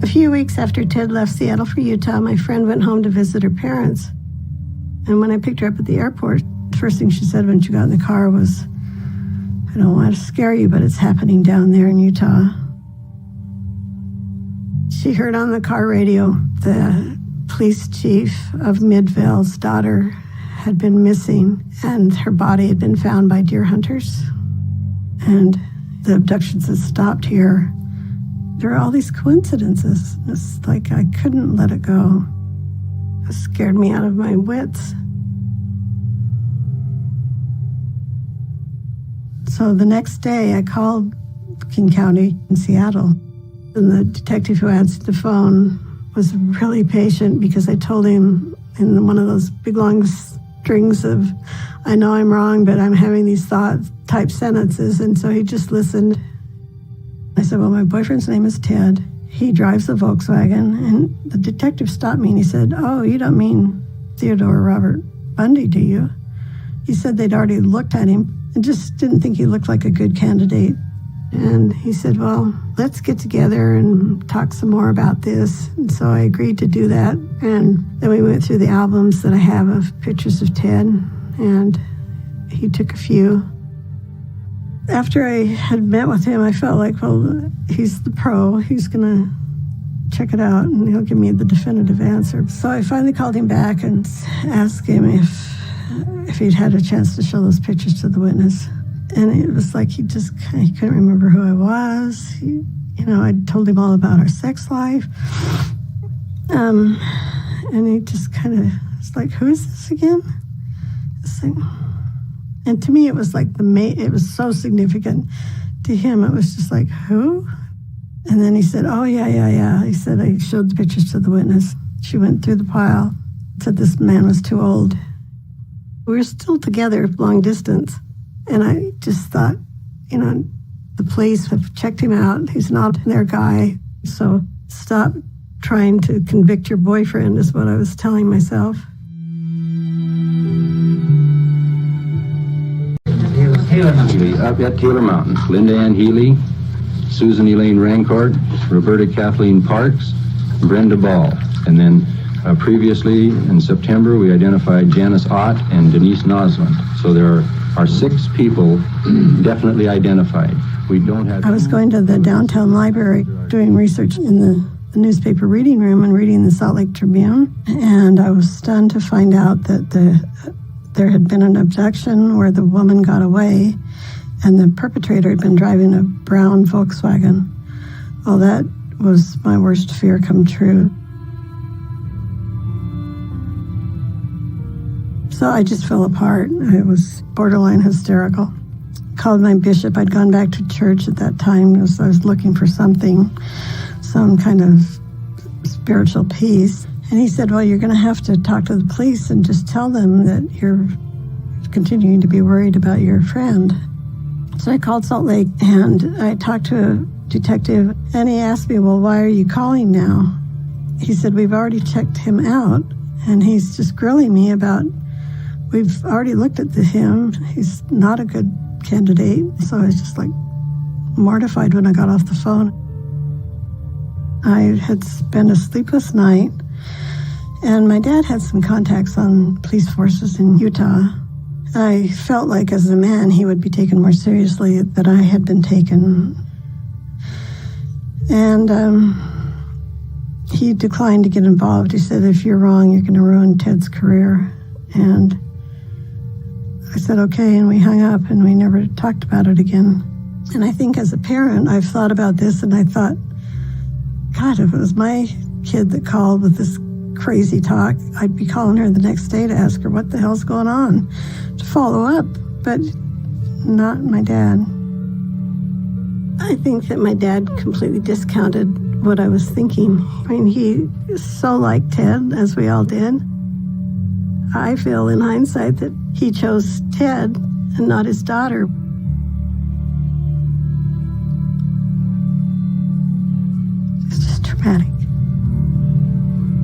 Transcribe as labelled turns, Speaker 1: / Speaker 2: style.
Speaker 1: few weeks after Ted left Seattle for Utah, my friend went home to visit her parents. And when I picked her up at the airport, the first thing she said when she got in the car was, "I don't want to scare you, but it's happening down there in Utah." She heard on the car radio the police chief of Midvale's daughter had been missing, and her body had been found by deer hunters. And the abductions had stopped here. There were all these coincidences. It's like I couldn't let it go. It scared me out of my wits. So the next day, I called King County in Seattle, and the detective who answered the phone was really patient because I told him in one of those big long strings of, "I know I'm wrong, but I'm having these thoughts" type sentences, and so he just listened. I said, "Well, my boyfriend's name is Ted. He drives a Volkswagen." And the detective stopped me and he said, "Oh, you don't mean Theodore Robert Bundy, do you?" He said they'd already looked at him and just didn't think he looked like a good candidate. And he said, "Well, let's get together and talk some more about this." And so I agreed to do that. And then we went through the albums that I have of pictures of Ted, and he took a few. After I had met with him, I felt like, well, he's the pro. He's going to check it out, and he'll give me the definitive answer. So I finally called him back and asked him if he'd had a chance to show those pictures to the witness. And it was like he couldn't remember who I was. I told him all about our sex life. And he just kind of, it's like, "Who is this again?" It's like, and to me, it was like it was so significant. To him, it was just like, "Who?" And then he said, "Oh, yeah. He said, I showed the pictures to the witness. She went through the pile, said this man was too old." We were still together long distance. And I just thought, the police have checked him out. He's not their guy. So stop trying to convict your boyfriend is what I was telling myself.
Speaker 2: Up at Taylor Mountain, Linda Ann Healy, Susan Elaine Rancourt, Roberta Kathleen Parks, Brenda Ball. And then previously in September, we identified Janice Ott and Denise Nosland. So there are 6 people definitely identified. We don't have.
Speaker 1: I was going to the downtown library doing research in the newspaper reading room and reading the Salt Lake Tribune, and I was stunned to find out that there had been an abduction where the woman got away, and the perpetrator had been driving a brown Volkswagen. Well, that was my worst fear come true. So I just fell apart. I was borderline hysterical. Called my bishop. I'd gone back to church at that time because I was looking for something, some kind of spiritual peace. And he said, "Well, you're going to have to talk to the police and just tell them that you're continuing to be worried about your friend." So I called Salt Lake and I talked to a detective, and he asked me, "Well, why are you calling now?" He said, "We've already checked him out," and he's just grilling me about, "We've already looked at him. He's not a good candidate." So I was just like mortified when I got off the phone. I had spent a sleepless night, and my dad had some contacts on police forces in Utah. I felt like as a man he would be taken more seriously than I had been taken. And he declined to get involved. He said, "If you're wrong, you're going to ruin Ted's career." And I said, "Okay," and we hung up and we never talked about it again. And I think as a parent, I've thought about this and I thought, God, if it was my kid that called with this crazy talk, I'd be calling her the next day to ask her what the hell's going on, to follow up, but not my dad. I think that my dad completely discounted what I was thinking. I mean, he is so like Ted, as we all did. I feel in hindsight that he chose Ted and not his daughter. It's just traumatic.